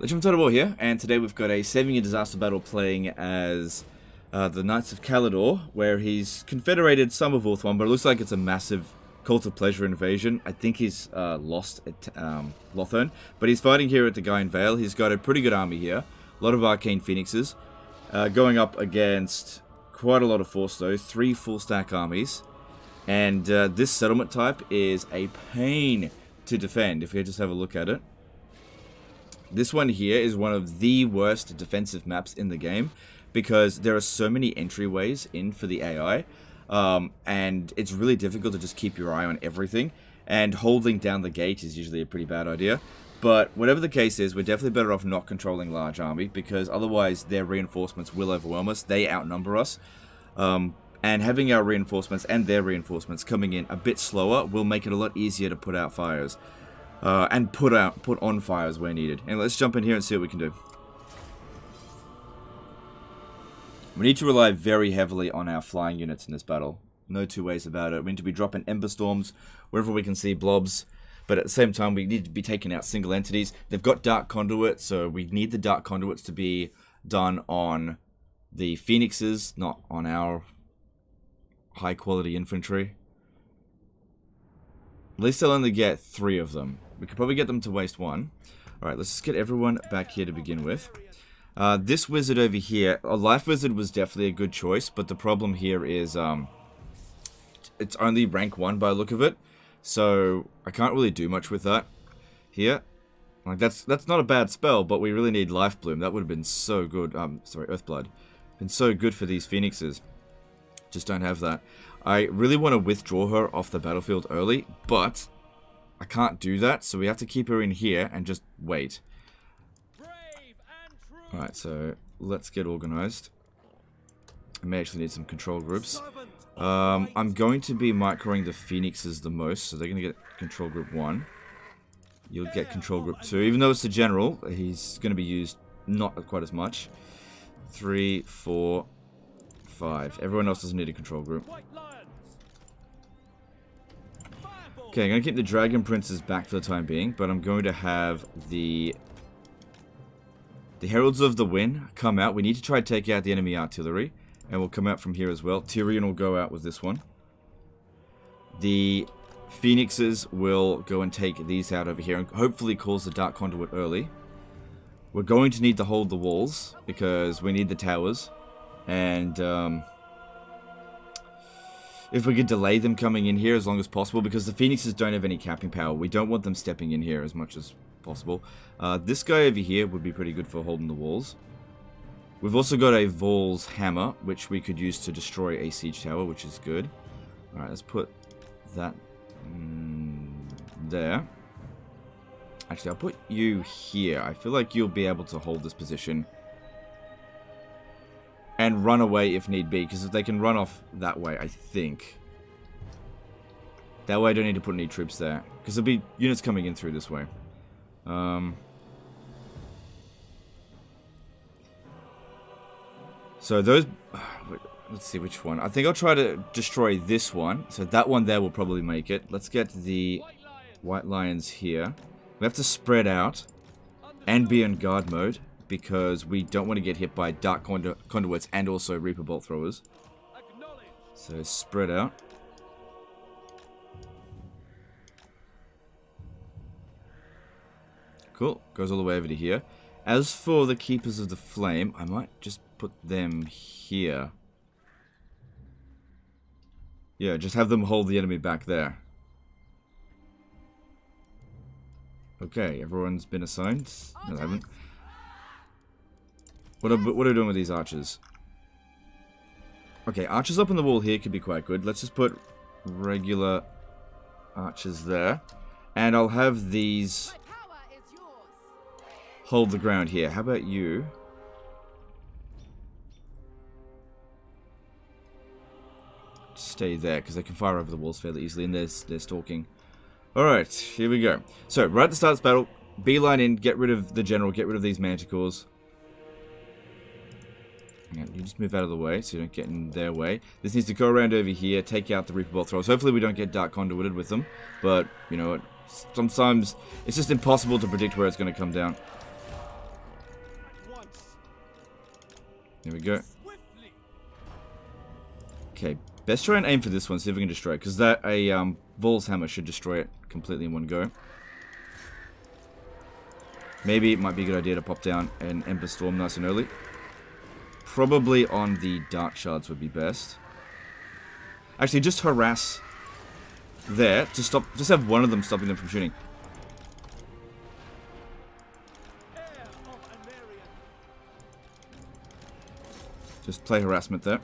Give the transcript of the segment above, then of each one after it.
Legend of War here, and today we've got a 7-year disaster battle playing as the Knights of Caledor, where he's confederated some of Ulthuan, but it looks like it's a massive Cult of Pleasure invasion. I think he's lost at Ulthuan, but he's fighting here at the Guy in Vale. He's got a pretty good army here, a lot of Arcane Phoenixes, going up against quite a lot of force though, 3 full stack armies, and this settlement type is a pain to defend if you just have a look at it. This one here is one of the worst defensive maps in the game because there are so many entryways in for the AI, and it's really difficult to just keep your eye on everything, and holding down the gate is usually a pretty bad idea. But whatever the case is, we're definitely better off not controlling large army because otherwise their reinforcements will overwhelm us. They outnumber us, and having our reinforcements and their reinforcements coming in a bit slower will make it a lot easier to put out fires. And put on fires where needed. And let's jump in here and see what we can do. We need to rely very heavily on our flying units in this battle. No two ways about it. We need to be dropping Ember Storms wherever we can see blobs. But at the same time, we need to be taking out single entities. They've got Dark Conduit, so we need the Dark Conduits to be done on the Phoenixes, not on our high quality infantry. At least I'll only get 3 of them. We could probably get them to waste 1. Alright, let's just get everyone back here to begin with. This wizard over here, a life wizard was definitely a good choice, but the problem here is it's only rank 1 by the look of it. So I can't really do much with that here. Like that's not a bad spell, but we really need Life Bloom. That would have been so good. Sorry, Earthblood. Been so good for these Phoenixes. Just don't have that. I really want to withdraw her off the battlefield early, but I can't do that, so we have to keep her in here and just wait. Alright, so let's get organized. I may actually need some control groups. I'm going to be microing the Phoenixes the most, so they're going to get control group 1. You'll get control group 2. Even though it's the general, he's going to be used not quite as much. 3, 4, 5. Everyone else doesn't need a control group. Okay, I'm going to keep the Dragon Princes back for the time being, but I'm going to have the Heralds of the Wind come out. We need to try to take out the enemy artillery, and we'll come out from here as well. Tyrion will go out with this one. The Phoenixes will go and take these out over here, and hopefully cause the Dark Conduit early. We're going to need to hold the walls, because we need the towers, and if we could delay them coming in here as long as possible, because the Phoenixes don't have any capping power. We don't want them stepping in here as much as possible. This guy over here would be pretty good for holding the walls. We've also got a Vol's Hammer, which we could use to destroy a siege tower, which is good. Alright, let's put that there. Actually, I'll put you here. I feel like you'll be able to hold this position and run away if need be, because if they can run off that way, I think. That way I don't need to put any troops there, because there'll be units coming in through this way. So those... let's see which one. I think I'll try to destroy this one, so that one there will probably make it. Let's get the White Lions here. We have to spread out and be in guard mode, because we don't want to get hit by Dark Conduits and also Reaper Bolt Throwers. So spread out. Cool. Goes all the way over to here. As for the Keepers of the Flame, I might just put them here. Yeah, just have them hold the enemy back there. Okay, everyone's been assigned. No, they haven't. What are we doing with these archers? Okay, archers up on the wall here could be quite good. Let's just put regular archers there. And I'll have these hold the ground here. How about you? Stay there, because they can fire over the walls fairly easily, and they're stalking. Alright, here we go. So, right at the start of this battle, beeline in, get rid of the general, get rid of these manticores. Yeah, you just move out of the way so you don't get in their way. This needs to go around over here, take out the Reaper Bolt Throwers. Hopefully we don't get Dark Conduited with them, but, you know, sometimes it's just impossible to predict where it's going to come down. There we go. Okay, best try and aim for this one, see if we can destroy it, because that Vol's hammer should destroy it completely in one go. Maybe it might be a good idea to pop down an Ember Storm nice and early. Probably on the Dark Shards would be best. Actually, just harass there to stop. Just have one of them stopping them from shooting. Just play harassment there.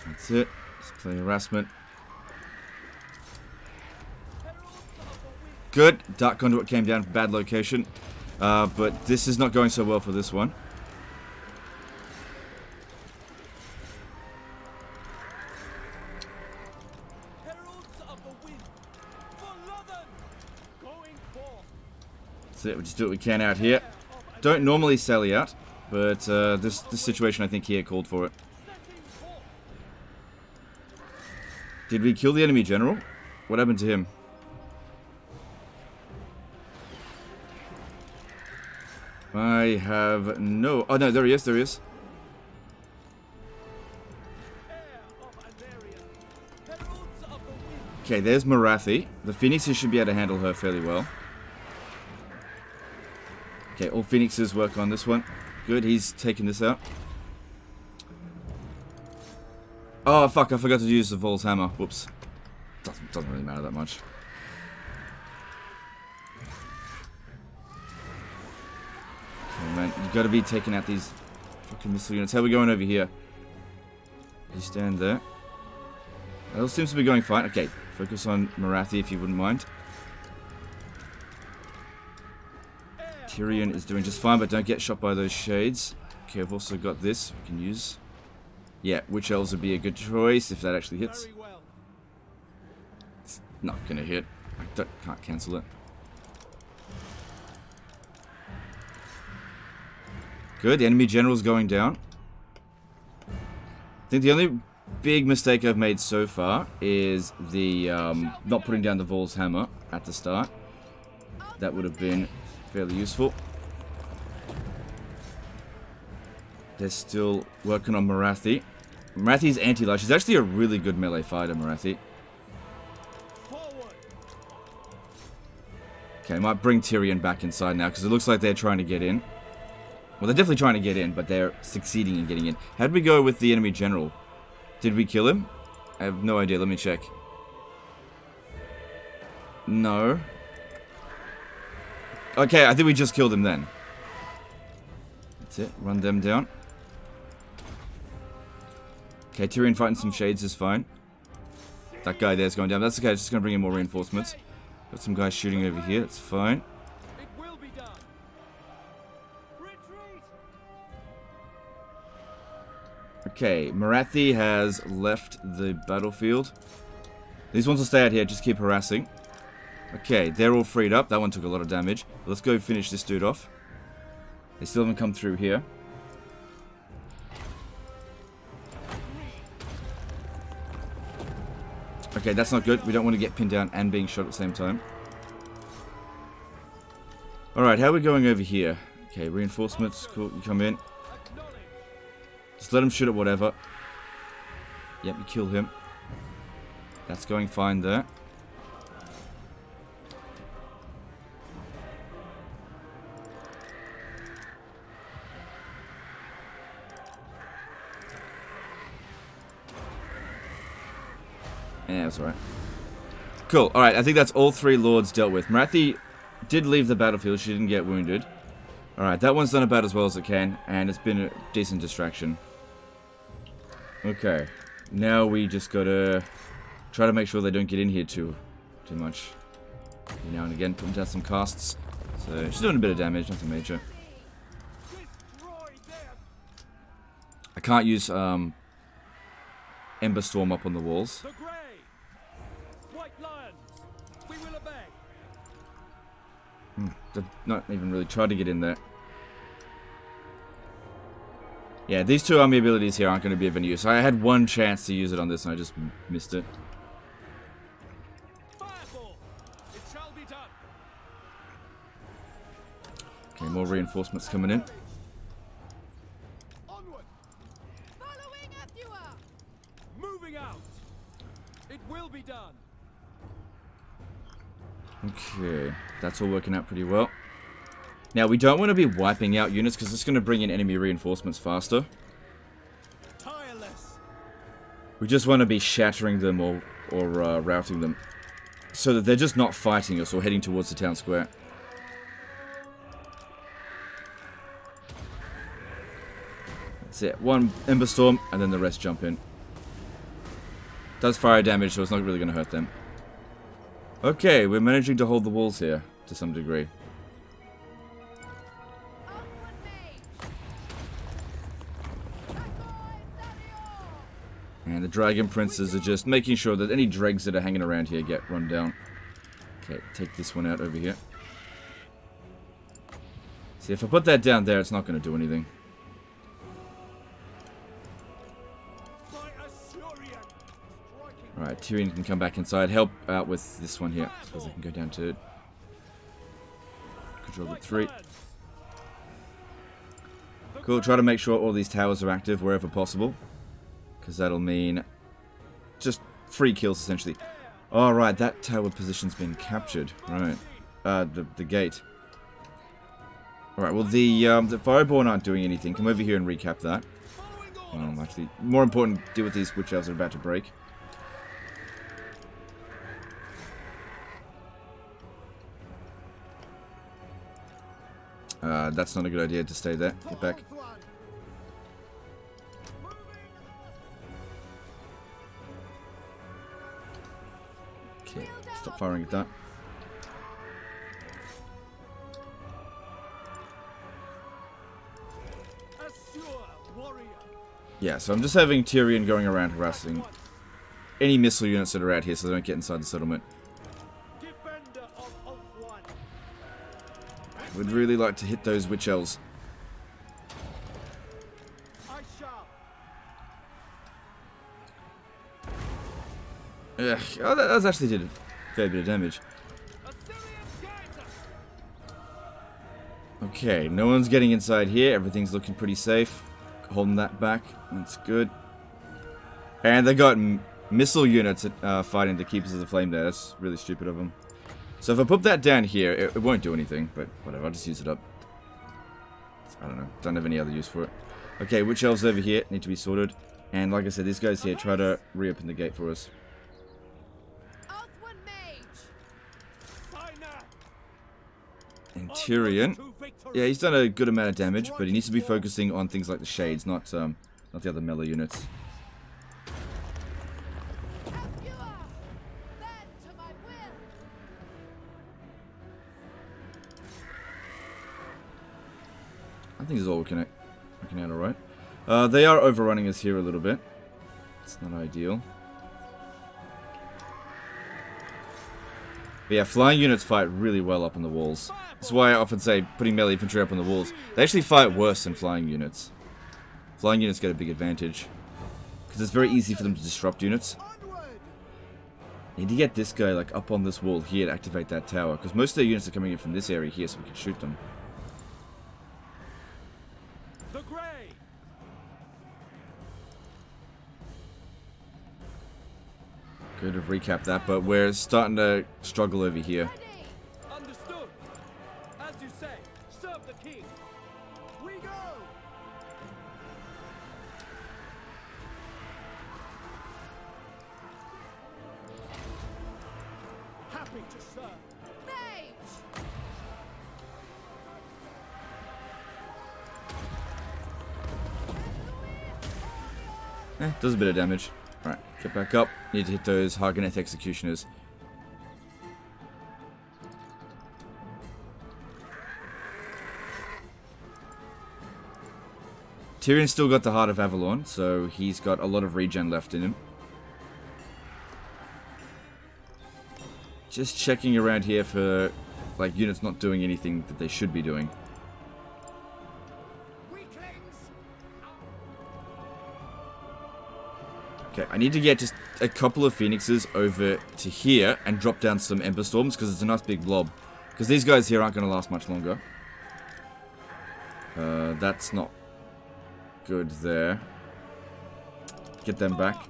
That's it. Just play harassment. Good. Dark Conduit came down, bad location. But this is not going so well for this one. That's it. We just do what we can out here. Don't normally sally out, but this situation I think here called for it. Did we kill the enemy general? What happened to him? I have no... Oh, no, there he is, there he is. Okay, there's Marathi. The Phoenixes should be able to handle her fairly well. Okay, all Phoenixes work on this one. Good, he's taking this out. Oh, fuck, I forgot to use the Vol's hammer. Whoops. Doesn't really matter that much. Okay, man, you gotta be taking out these fucking missile units. How are we going over here? You stand there. That all seems to be going fine. Okay, focus on Marathi if you wouldn't mind. Tyrion is doing just fine, but don't get shot by those shades. Okay, I've also got this we can use. Yeah, Witch Elves would be a good choice if that actually hits. It's not gonna hit. I can't cancel it. Good, the enemy general's going down. I think the only big mistake I've made so far is the not putting down the Vol's hammer at the start. That would have been fairly useful. They're still working on Marathi. Marathi's anti-light. She's actually a really good melee fighter, Marathi. Okay, I might bring Tyrion back inside now, because it looks like they're trying to get in. Well, they're definitely trying to get in, but they're succeeding in getting in. How'd we go with the enemy general? Did we kill him? I have no idea. Let me check. No. Okay, I think we just killed him then. That's it. Run them down. Okay, Tyrion fighting some shades is fine. That guy there's going down. That's okay. Just going to bring in more reinforcements. Got some guys shooting over here. It's fine. It will be done. Retreat. Okay, Marathi has left the battlefield. These ones will stay out here. Just keep harassing. Okay, they're all freed up. That one took a lot of damage. Let's go finish this dude off. They still haven't come through here. Okay, that's not good. We don't want to get pinned down and being shot at the same time. Alright, how are we going over here? Okay, reinforcements. Cool, you come in. Just let him shoot at whatever. Yep, you kill him. That's going fine there. Yeah, that's alright. Cool. Alright, I think that's all three lords dealt with. Marathi did leave the battlefield. She didn't get wounded. Alright, that one's done about as well as it can, and it's been a decent distraction. Okay. Now we just gotta try to make sure they don't get in here too much. Every now and again, putting down some casts. So, she's doing a bit of damage, nothing major. I can't use, Ember Storm up on the walls. They've not even really tried to get in there. Yeah, these two army abilities here aren't going to be of any use. I had one chance to use it on this and I just missed it. Okay, more reinforcements coming in. Onward. Following Ulthuan. Moving out. It will be done. Okay, that's all working out pretty well. Now, we don't want to be wiping out units because it's going to bring in enemy reinforcements faster. Tireless. We just want to be shattering them or routing them so that they're just not fighting us or heading towards the town square. That's it. One Ember Storm and then the rest jump in. Does fire damage, so it's not really going to hurt them. Okay, we're managing to hold the walls here to some degree. And the Dragon Princes are just making sure that any dregs that are hanging around here get run down. Okay, take this one out over here. See, if I put that down there, it's not going to do anything. Alright, Tyrion can come back inside, help out with this one here. I suppose I can go down to control the 3. Cool, try to make sure all these towers are active wherever possible. Because that'll mean just free kills, essentially. Alright, that tower position's been captured. Right. The gate. Alright, well, the Fireborn aren't doing anything. Come over here and recap that. Actually, more important, deal with these witch elves that are about to break. That's not a good idea to stay there. Get back. Okay, stop firing at that. Yeah, so I'm just having Tyrion going around harassing any missile units that are out here so they don't get inside the settlement. I would really like to hit those witch elves. Ugh. Oh, that actually did a fair bit of damage. Okay, no one's getting inside here. Everything's looking pretty safe. Holding that back. That's good. And they got missile units fighting the Keepers of the Flame there. That's really stupid of them. So if I put that down here, it won't do anything. But whatever, I'll just use it up. I don't know. Don't have any other use for it. Okay, witch elves over here need to be sorted. And like I said, these guys here try to reopen the gate for us. And Tyrion, yeah, he's done a good amount of damage, but he needs to be focusing on things like the shades, not the other melee units. I think this is all working out alright. They are overrunning us here a little bit. It's not ideal. But yeah, flying units fight really well up on the walls. That's why I often say putting melee infantry up on the walls. They actually fight worse than flying units. Flying units get a big advantage. Because it's very easy for them to disrupt units. Need to get this guy like up on this wall here to activate that tower. Because most of their units are coming in from this area here so we can shoot them. Could have recapped that, but we're starting to struggle over here. Understood. As you say, serve the king. We go. Happy to serve. Mage. Does a bit of damage. Alright, get back up. Need to hit those Hargoneth Executioners. Tyrion's still got the Heart of Avalon, so he's got a lot of regen left in him. Just checking around here for like units not doing anything that they should be doing. Okay, I need to get just a couple of Phoenixes over to here and drop down some Ember Storms because it's a nice big blob. Because these guys here aren't going to last much longer. That's not good there. Get them back.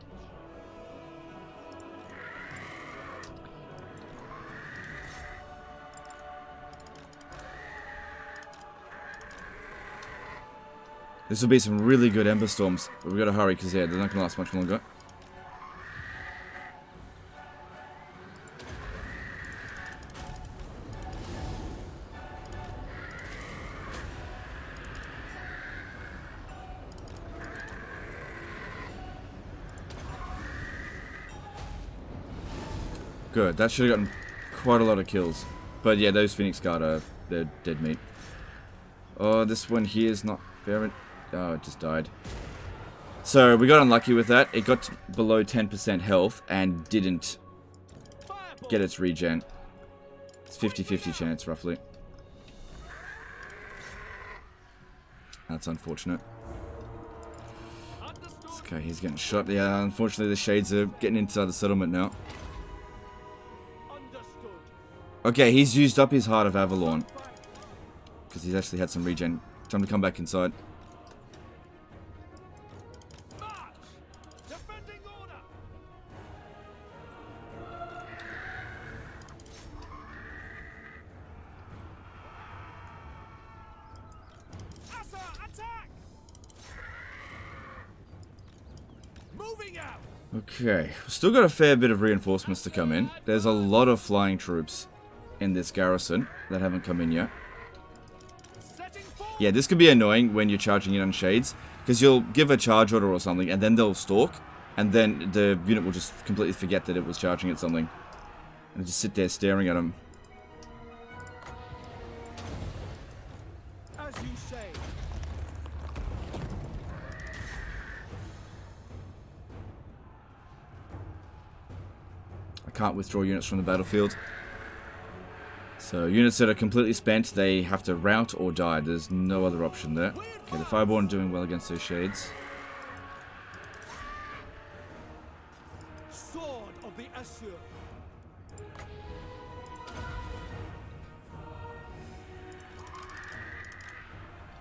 This will be some really good Ember Storms, but we've got to hurry because, yeah, they're not going to last much longer. Good, that should have gotten quite a lot of kills. But yeah, those Phoenix Guard are, they're dead meat. Oh, this one here is not fair. Oh, it just died. So, we got unlucky with that. It got below 10% health and didn't get its regen. It's 50-50 chance, roughly. That's unfortunate. Okay, he's getting shot. Yeah, unfortunately the Shades are getting inside the settlement now. Okay, he's used up his Heart of Avalon. Because he's actually had some regen. Time to come back inside. Okay, we've still got a fair bit of reinforcements to come in. There's a lot of flying troops in this garrison that haven't come in yet. Yeah, this could be annoying when you're charging in on Shades, because you'll give a charge order or something, and then they'll stalk, and then the unit will just completely forget that it was charging at something, and just sit there staring at them. As you say. I can't withdraw units from the battlefield. So, units that are completely spent, they have to rout or die. There's no other option there. Okay, the Fireborn doing well against those Shades. Sword of the Asur.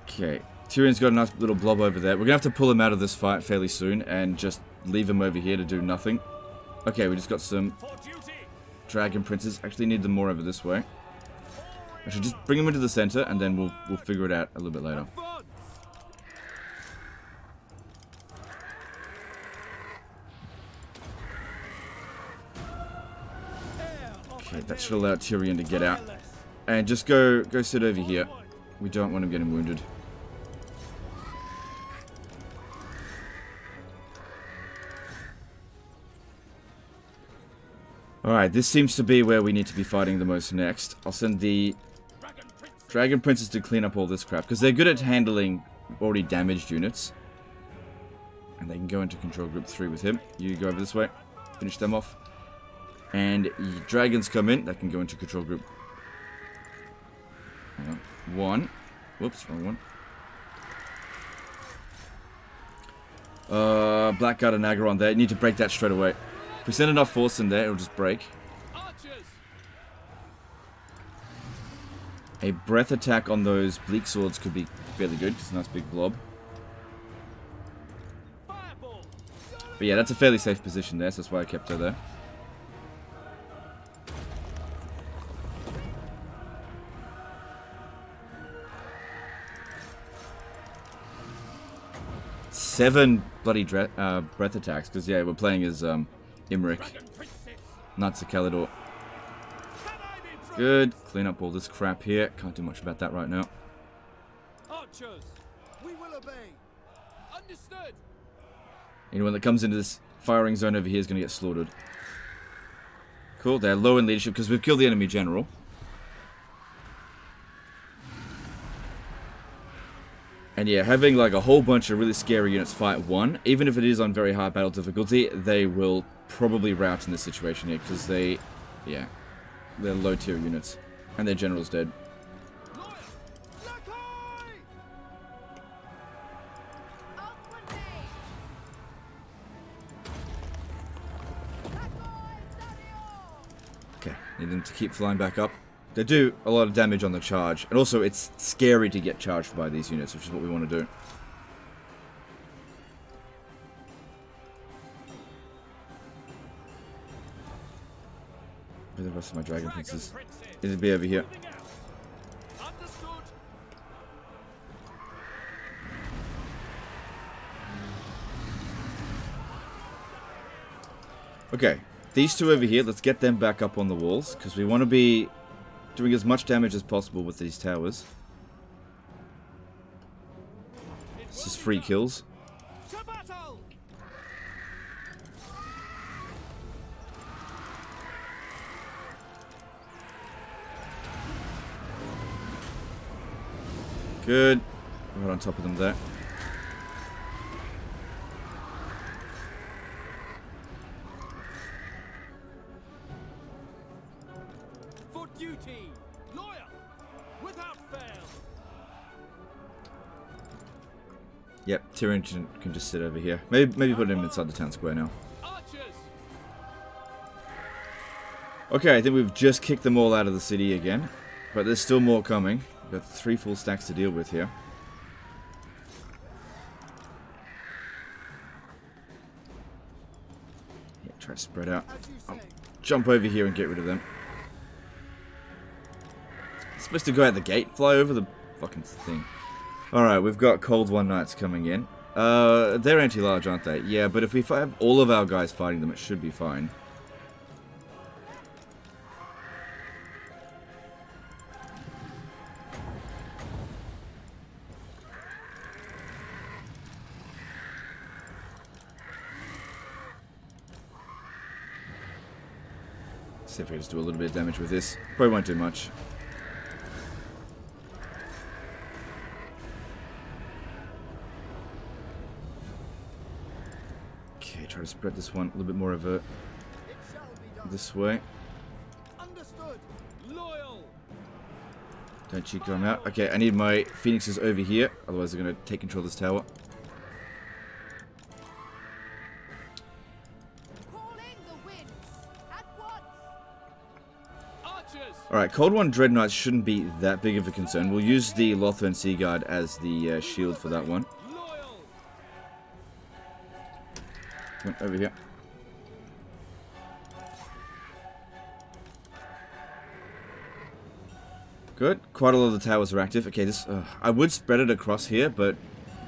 Okay, Tyrion's got a nice little blob over there. We're going to have to pull him out of this fight fairly soon and just leave him over here to do nothing. Okay, we just got some Dragon Princes. Actually need them more over this way. I should just bring them into the center, and then we'll figure it out a little bit later. Okay, that should allow Tyrion to get out. And just go sit over here. We don't want him getting wounded. Alright, this seems to be where we need to be fighting the most next. I'll send the Dragon Princes to clean up all this crap, because they're good at handling already damaged units. And they can go into control group 3 with him. You go over this way, finish them off. And dragons come in, that can go into control group. Hang on. 1. Whoops, wrong one. Blackguard and Nagar on there. You need to break that straight away. If we send enough force in there, it'll just break. Archers. A breath attack on those bleak swords could be fairly good. It's a nice big blob. Fireball. But yeah, that's a fairly safe position there, so that's why I kept her there. Seven bloody breath attacks, because yeah, we're playing as Imric, Knights of Calidor. Good. Clean up all this crap here. Can't do much about that right now. Archers. We will obey. Understood. Anyone that comes into this firing zone over here is going to get slaughtered. Cool. They're low in leadership because we've killed the enemy general. And yeah, having like a whole bunch of really scary units fight one, even if it is on very high battle difficulty, they will probably rout in this situation here because they're low tier units. And their general's dead. Okay, need them to keep flying back up. They do a lot of damage on the charge, and also it's scary to get charged by these units, which is what we want to do. Where are the rest of my dragon princes? It'll be over here. Okay, these two over here, let's get them back up on the walls, because we want to be doing as much damage as possible with these towers. It's just free kills. Good. Right on top of them there. For duty, loyal, without fail. Yep, Tyrion can just sit over here. Maybe put him inside the town square now. Archers. Okay, I think we've just kicked them all out of the city again. But there's still more coming. We've got 3 full stacks to deal with here. Yeah, try to spread out. I'll jump over here and get rid of them. It's supposed to go out the gate, fly over the fucking thing. Alright, we've got Cold One Knights coming in. They're anti-large, aren't they? Yeah, but if we have all of our guys fighting them, it should be fine. See if I can just do a little bit of damage with this. Probably won't do much. Okay, try to spread this one a little bit more of a this way. Understood. Loyal. Don't you come out. Okay, I need my phoenixes over here, otherwise they're going to take control of this tower. Alright, Cold One Dread Knights shouldn't be that big of a concern. We'll use the Ulthuan Sea Guard as the shield for that one. Come on, over here. Good. Quite a lot of the towers are active. Okay, this I would spread it across here, but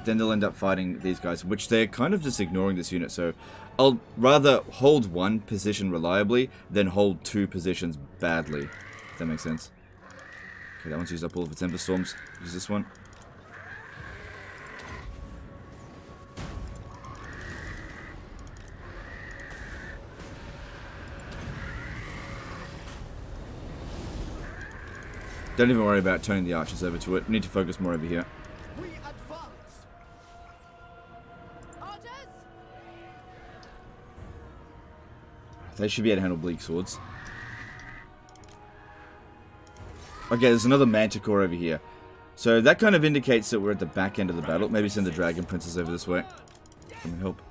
then they'll end up fighting these guys, which they're kind of just ignoring this unit. So I'll rather hold one position reliably than hold 2 positions badly. If that makes sense. Okay, that one's used up all of its Ember Storms. Use this one. Don't even worry about turning the archers over to it. We need to focus more over here. We advance. Archers. They should be able to handle bleak swords. Okay, there's another Manticore over here. So that kind of indicates that we're at the back end of the battle. Maybe send the Dragon Princess over this way. Come and help.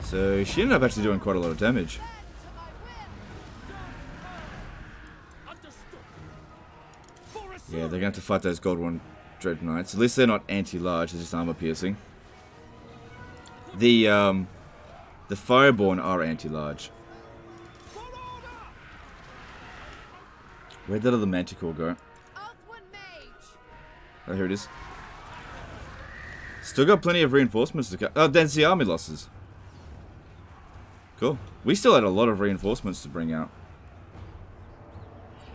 So she ended up actually doing quite a lot of damage. Yeah, they're going to have to fight those Gold One Dread Knights. At least they're not anti-large, they're just armor piercing. The Fireborn are anti-large. Where'd that other Manticore go? Oh, here it is. Still got plenty of reinforcements to cut. Oh, that's the army losses. Cool. We still had a lot of reinforcements to bring out.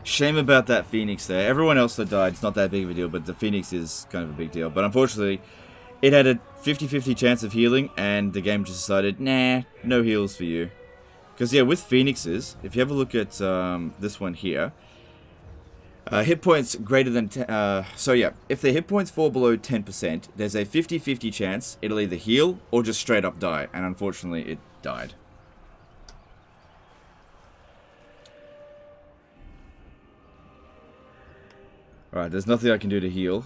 Shame about that Phoenix there. Everyone else that died, it's not that big of a deal, but the Phoenix is kind of a big deal. But unfortunately, it had a 50-50 chance of healing, and the game just decided, nah, no heals for you. Because, yeah, with Phoenixes, if you have a look at this one here, hit points greater than 10... so, yeah, if the hit points fall below 10%, there's a 50-50 chance it'll either heal or just straight up die. And unfortunately, it died. Alright, there's nothing I can do to heal.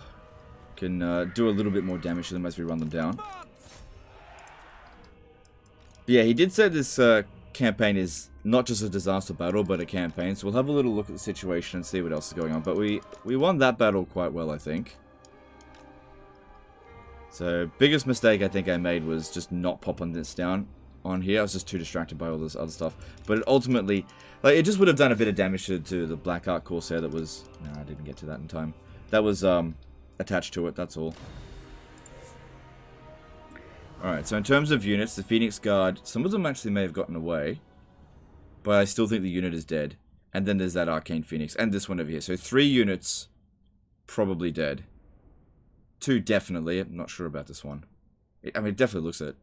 Can do a little bit more damage to them as we run them down. But yeah, he did say this campaign is not just a disaster battle, but a campaign. So we'll have a little look at the situation and see what else is going on. But we won that battle quite well, I think. So, biggest mistake I think I made was just not popping this down on here. I was just too distracted by all this other stuff. But it ultimately, like, it just would have done a bit of damage to the Black Ark Corsair that was... No, I didn't get to that in time. That was attached to it, that's all. Alright, so in terms of units, the Phoenix Guard, some of them actually may have gotten away. But I still think the unit is dead. And then there's that Arcane Phoenix, and this one over here. So 3 units, probably dead. 2 definitely, I'm not sure about this one. I mean, it definitely looks it.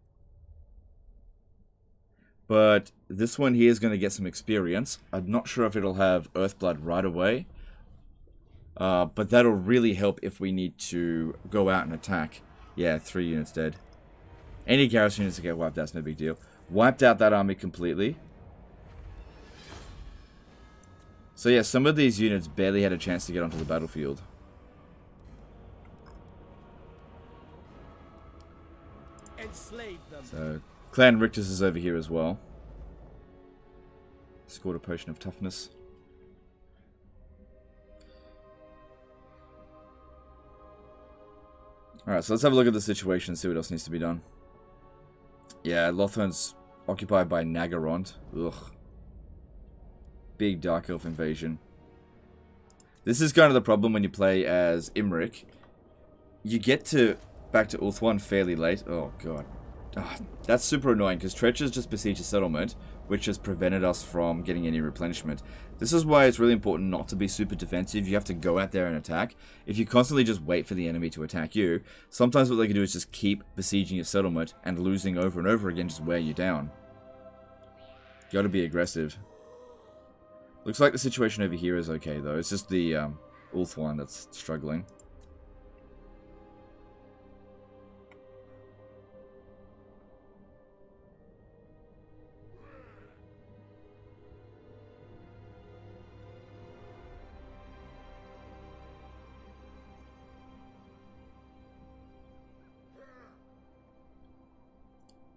But this one here is going to get some experience. I'm not sure if it'll have Earthblood right away. But that'll really help if we need to go out and attack. Yeah, 3 units dead. Any garrison units that get wiped out's no big deal. Wiped out that army completely. So yeah, some of these units barely had a chance to get onto the battlefield. Enslave them. So, Clan Rictus is over here as well. Scored a potion of toughness. Alright, so let's have a look at the situation and see what else needs to be done. Yeah, Ulthuan's occupied by Naggarond. Ugh. Big Dark Elf invasion. This is kind of the problem when you play as Imric. You get back to Ulthuan fairly late. Oh, God. Oh, that's super annoying, because Treacher's just besieged a settlement, which has prevented us from getting any replenishment. This is why it's really important not to be super defensive. You have to go out there and attack. If you constantly just wait for the enemy to attack you, sometimes what they can do is just keep besieging your settlement, and losing over and over again just wear you down. You gotta be aggressive. Looks like the situation over here is okay, though. It's just the Ulthuan that's struggling.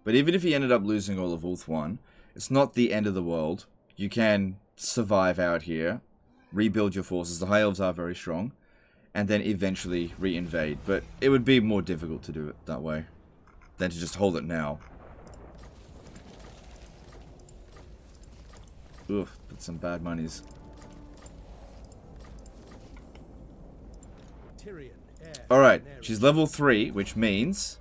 But even if he ended up losing all of Ulthuan, it's not the end of the world. You can survive out here, rebuild your forces. The High Elves are very strong, and then eventually re-invade. But it would be more difficult to do it that way than to just hold it now. Ugh, that's some bad monies. Alright, she's level 3, which means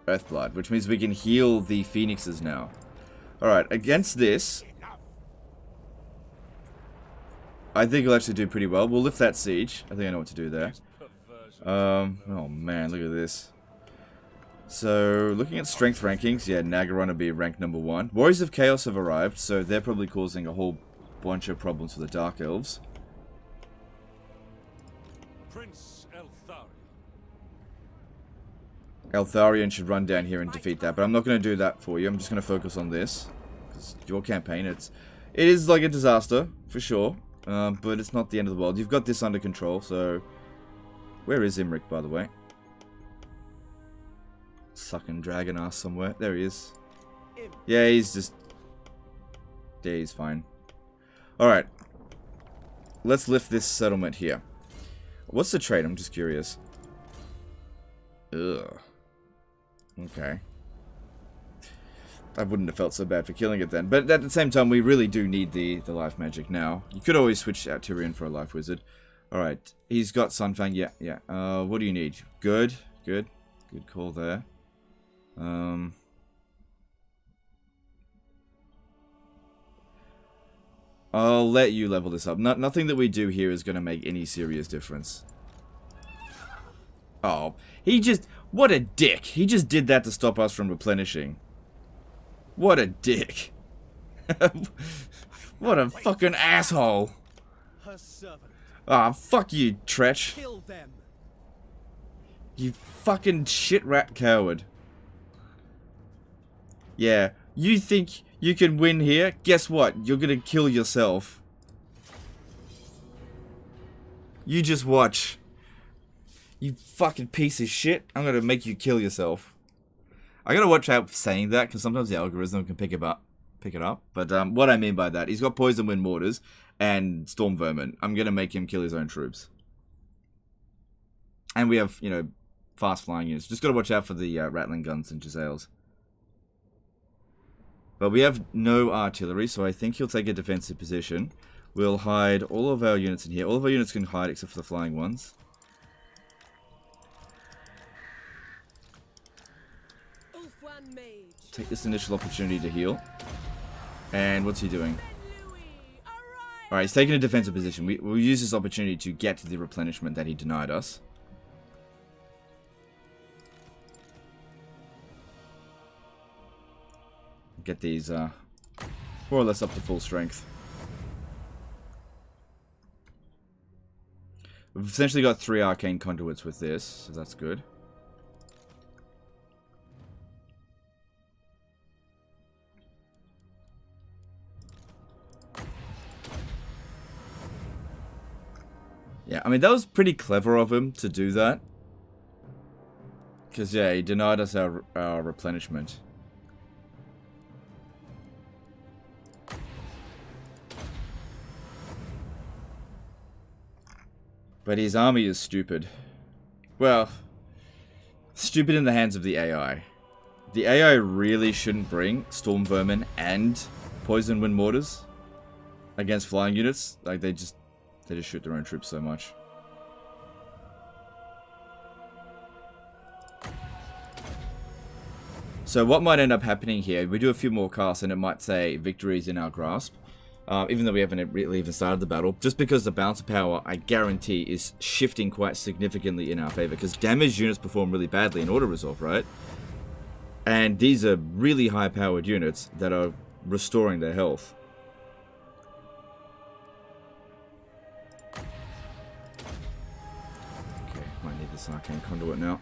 Earthblood, which means we can heal the Phoenixes now. Alright, against this, I think we'll actually do pretty well. We'll lift that siege. I think I know what to do there. Oh man, look at this. So, looking at strength rankings, yeah, Naggarond will be ranked number 1. Warriors of Chaos have arrived, so they're probably causing a whole bunch of problems for the Dark Elves. Prince Elftharion. Eltharion should run down here and defeat that, but I'm not going to do that for you. I'm just going to focus on this. Because your campaign, it is like a disaster, for sure. But it's not the end of the world. You've got this under control, so... Where is Imric, by the way? Sucking dragon ass somewhere. There he is. Yeah, he's just... Yeah, he's fine. Alright. Let's lift this settlement here. What's the trade? I'm just curious. Ugh. Okay. I wouldn't have felt so bad for killing it then. But at the same time, we really do need the life magic now. You could always switch out Tyrion for a life wizard. Alright. He's got Sunfang. Yeah, yeah. What do you need? Good. Good. Good call there. I'll let you level this up. Nothing that we do here is going to make any serious difference. Oh, he just... What a dick. He just did that to stop us from replenishing. What a dick. What a fucking asshole. Ah, fuck you, Tretch. You fucking shit rat coward. Yeah, you think you can win here? Guess what? You're gonna kill yourself. You just watch. You fucking piece of shit. I'm gonna make you kill yourself. I gotta watch out saying that, because sometimes the algorithm can pick it up. But what I mean by that, he's got poison wind mortars and storm vermin. I'm gonna make him kill his own troops. And we have, you know, fast flying units. Just gotta watch out for the rattling guns and giselles. But we have no artillery, so I think he'll take a defensive position. We'll hide all of our units in here. All of our units can hide except for the flying ones. Ulthuan mage. Take this initial opportunity to heal. And what's he doing? Alright, he's taking a defensive position. We'll use this opportunity to get to the replenishment that he denied us. Get these more or less up to full strength. We've essentially got 3 arcane conduits with this, so that's good. Yeah, I mean, that was pretty clever of him to do that. Because, yeah, he denied us our replenishment. But his army is stupid. Well, stupid in the hands of the AI. The AI really shouldn't bring storm vermin and poison wind mortars against flying units. Like, they just shoot their own troops so much. So what might end up happening here, we do a few more casts and it might say victory is in our grasp. Even though we haven't really even started the battle. Just because the balance of power, I guarantee, is shifting quite significantly in our favor. Because damaged units perform really badly in auto-resolve, right? And these are really high-powered units that are restoring their health. Okay, might need this arcane conduit now.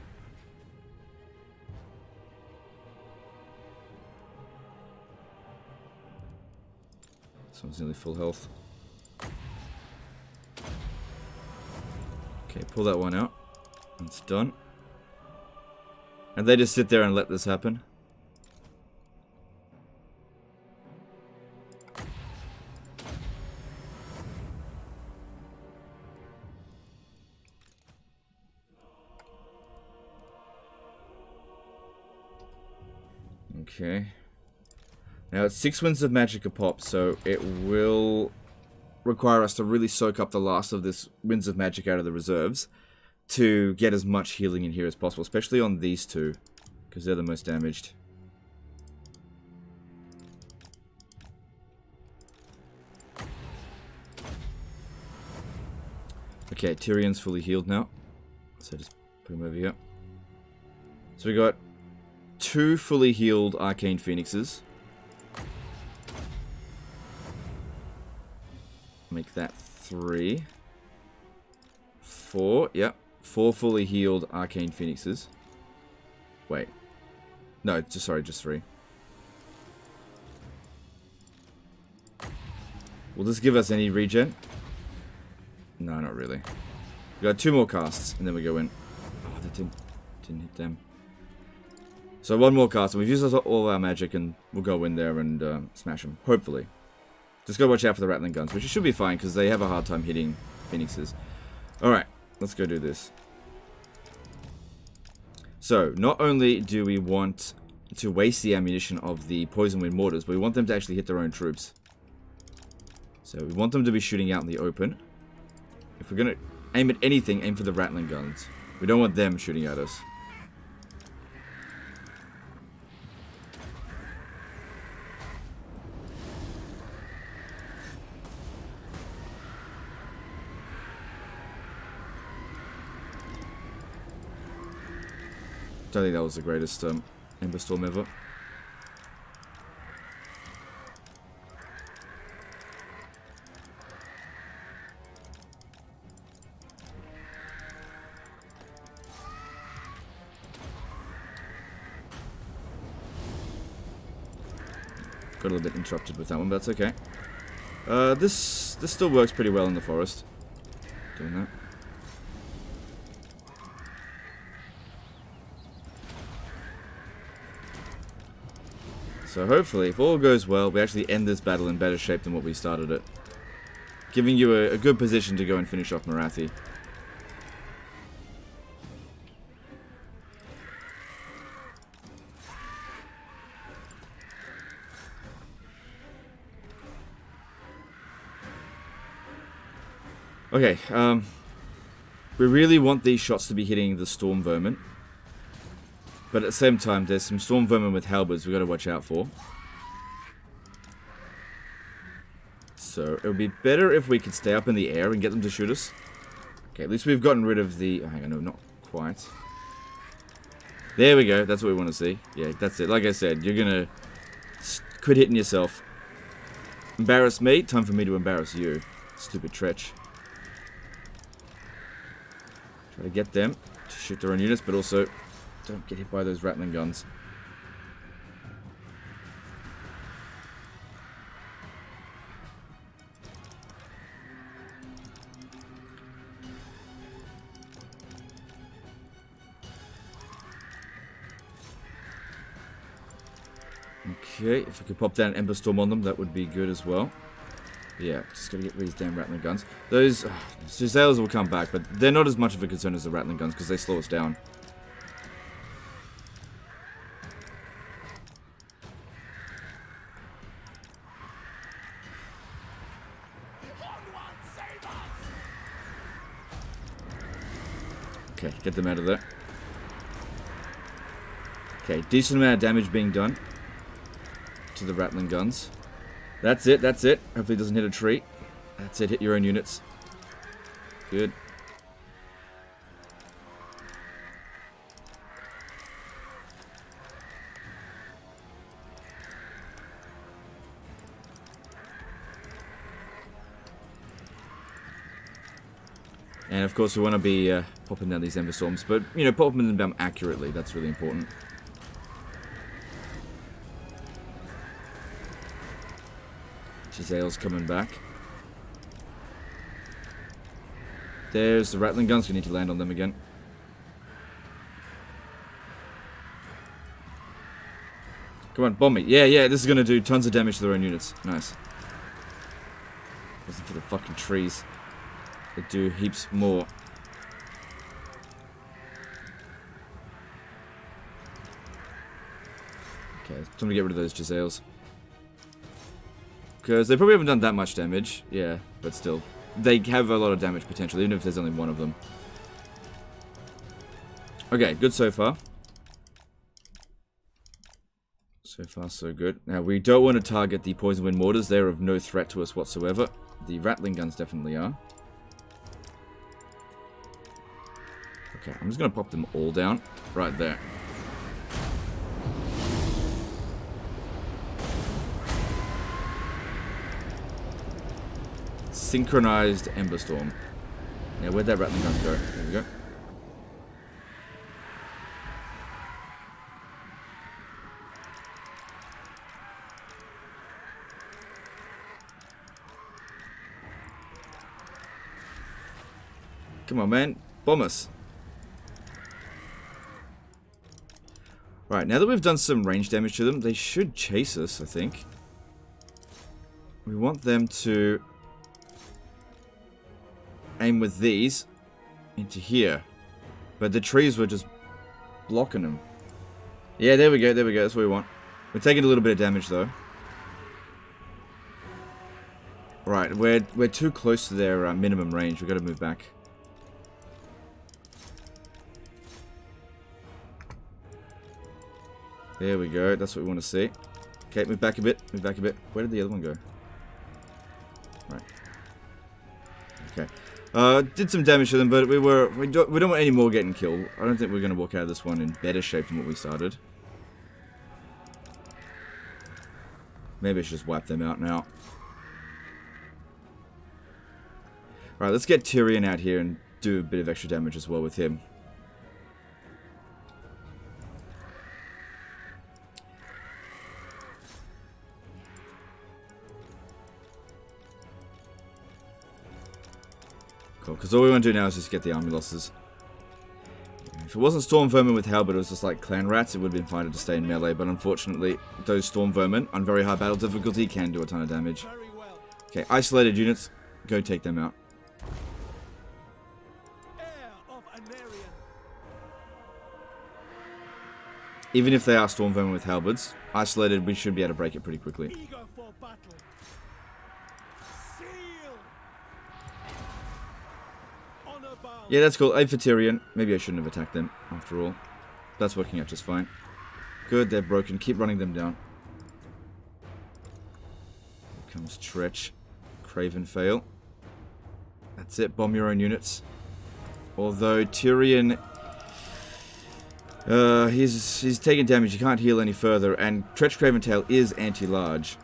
This one's nearly full health. Okay, pull that one out. It's done. And they just sit there and let this happen. Okay. Now it's 6 winds of magic a pop, so it will require us to really soak up the last of this winds of magic out of the reserves to get as much healing in here as possible, especially on these two, because they're the most damaged. Okay, Tyrion's fully healed now, so just put him over here. So we got 2 fully healed Arcane Phoenixes. Make that 3. 4, yep. 4 fully healed Arcane Phoenixes. Wait. No, just 3. Will this give us any regen? No, not really. We got 2 more casts, and then we go in. Oh, that didn't hit them. So 1 more cast, and we've used all our magic, and we'll go in there and smash them. Hopefully. Just gotta watch out for the rattling guns, which should be fine, because they have a hard time hitting Phoenixes. Alright, let's go do this. So, not only do we want to waste the ammunition of the poison wind mortars, but we want them to actually hit their own troops. So, we want them to be shooting out in the open. If we're gonna aim at anything, aim for the rattling guns. We don't want them shooting at us. Don't think that was the greatest Ember Storm ever. Got a little bit interrupted with that one, but that's okay. This still works pretty well in the forest. Doing that. So hopefully, if all goes well, we actually end this battle in better shape than what we started it. Giving you a good position to go and finish off Marathi. Okay, we really want these shots to be hitting the Storm Vermin. But at the same time, there's some Storm Vermin with halberds we've got to watch out for. So, it would be better if we could stay up in the air and get them to shoot us. Okay, at least we've gotten rid of the... Oh, hang on, no, not quite. There we go, that's what we want to see. Yeah, that's it. Like I said, you're gonna quit hitting yourself. Embarrass me, time for me to embarrass you. Stupid Tretch. Try to get them to shoot their own units, but also don't get hit by those rattling guns. Okay, if we could pop down an Ember Storm on them, that would be good as well. Yeah, just gotta get rid of these damn rattling guns. Those Giselles will come back, but they're not as much of a concern as the rattling guns because they slow us down. Okay, get them out of there. Okay, decent amount of damage being done to the rattling guns. That's it, that's it. Hopefully it doesn't hit a tree. That's it, hit your own units. Good. And of course we want to be popping down these Ember Storms, but, you know, popping them down accurately, that's really important. Gisele's coming back. There's the rattling guns, we need to land on them again. Come on, bomb me. Yeah, yeah, this is going to do tons of damage to their own units. Nice. Wasn't for the fucking trees. They do heaps more. Okay, time to get rid of those Giselles. Because they probably haven't done that much damage. Yeah, but still. They have a lot of damage potential, even if there's only one of them. Okay, good so far. So far, so good. Now, we don't want to target the Poison Wind Mortars. They're of no threat to us whatsoever. The Rattling Guns definitely are. Okay, I'm just going to pop them all down. Right there. Synchronized Ember Storm. Now, where'd that Rattling Gun go? There we go. Come on, man. Bomb us. Right, now that we've done some range damage to them, they should chase us, I think. We want them to aim with these into here. But the trees were just blocking them. Yeah, there we go, there we go. That's what we want. We're taking a little bit of damage, though. Right, we're too close to their minimum range. We've got to move back. There we go. That's what we want to see. Okay, move back a bit. Move back a bit. Where did the other one go? Right. Okay. Did some damage to them, but we don't want any more getting killed. I don't think we're going to walk out of this one in better shape than what we started. Maybe I should just wipe them out now. Alright, let's get Tyrion out here and do a bit of extra damage as well with him. Cool, because all we want to do now is just get the army losses. If it wasn't Storm Vermin with Halberd, it was just like Clan Rats, it would have been fine to stay in melee, but unfortunately, those Storm Vermin on very high battle difficulty can do a ton of damage. Very well. Okay, isolated units, go take them out. Heir of Anarian. Even if they are Storm Vermin with Halberds, isolated, we should be able to break it pretty quickly. Eager for battle. Seal. Honor bound. Yeah, that's cool. Aid for Tyrion. Maybe I shouldn't have attacked them, after all. That's working out just fine. Good, they're broken. Keep running them down. Here comes Tretch. Craven fail. That's it, bomb your own units. Although Tyrion... he's taking damage, he can't heal any further, and Tretch Craventail is anti-large.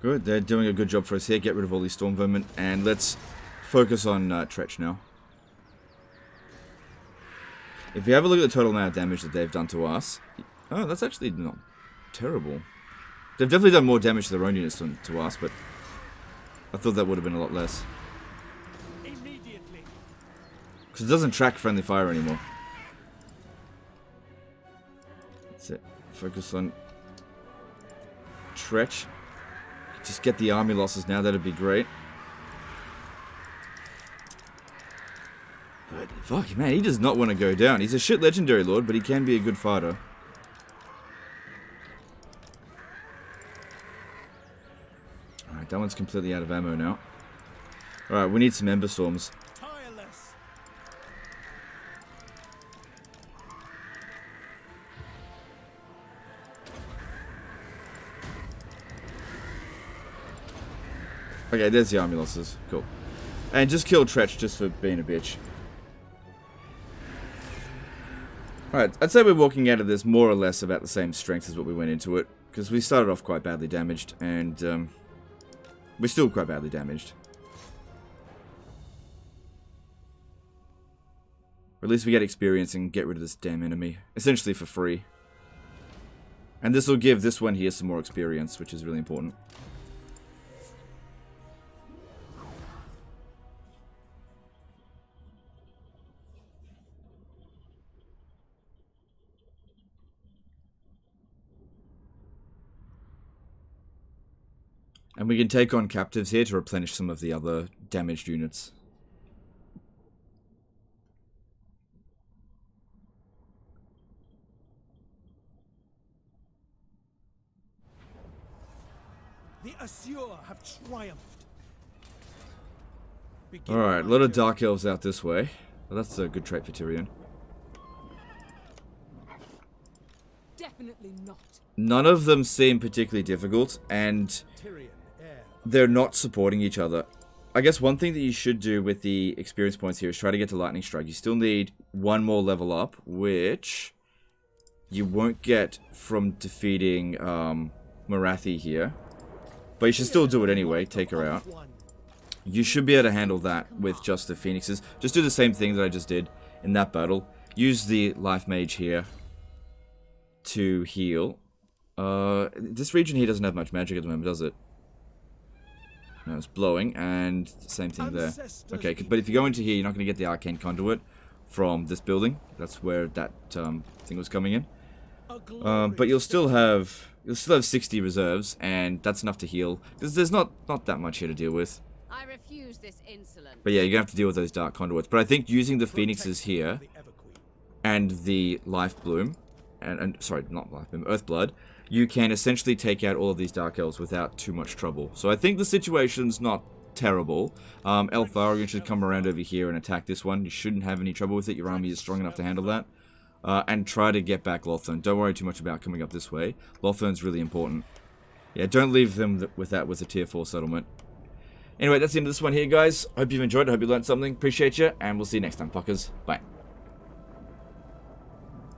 Good, they're doing a good job for us here. Get rid of all these Storm Vermin, and let's focus on Tretch now. If you have a look at the total amount of damage that they've done to us... Oh, that's actually not terrible. They've definitely done more damage to their own units than to us, but... I thought that would have been a lot less. Immediately. Because it doesn't track friendly fire anymore. That's it. Focus on... Tretch. Just get the army losses now, that'd be great. But, fuck, man, he does not want to go down. He's a shit legendary lord, but he can be a good fighter. Alright, that one's completely out of ammo now. Alright, we need some Ember Storms. Tireless. Okay, there's the army losses. Cool. And just kill Tretch just for being a bitch. Alright, I'd say we're walking out of this more or less about the same strength as what we went into it. Because we started off quite badly damaged, and we're still quite badly damaged. Or at least we get experience and get rid of this damn enemy. Essentially for free. And this will give this one here some more experience, which is really important. And we can take on captives here to replenish some of the other damaged units. The Assure have triumphed. Alright, a lot of Dark Elves out this way. Well, that's a good trait for Tyrion. Definitely not. None of them seem particularly difficult, and Tyrion, heir. they're not supporting each other. I guess one thing that you should do with the experience points here is try to get to Lightning Strike. You still need one more level up, which you won't get from defeating Morathi here. But you should still do it anyway, take her out. You should be able to handle that with just the Phoenixes. Just do the same thing that I just did in that battle. Use the Life Mage here to heal. This region here doesn't have much magic at the moment, does it? No, it's blowing, and same thing there. Okay, but if you go into here, you're not going to get the Arcane Conduit from this building. That's where that thing was coming in. But you'll still have 60 reserves, and that's enough to heal. Because there's not that much here to deal with. I refuse this insolence. But yeah, you're going to have to deal with those Dark Conduits. But I think using the Phoenixes here, and the Life Bloom, and sorry, not Life Bloom, Earthblood, you can essentially take out all of these Dark Elves without too much trouble. So I think the situation's not terrible. Elfy should come around over here and attack this one. You shouldn't have any trouble with it. Your army is strong enough to handle that. And try to get back Ulthuan. Don't worry too much about coming up this way. Ulthuan's really important. Yeah, don't leave them with that with a tier 4 settlement. Anyway, that's the end of this one here, guys. Hope you've enjoyed. I hope you learned something. Appreciate you, and we'll see you next time, fuckers. Bye.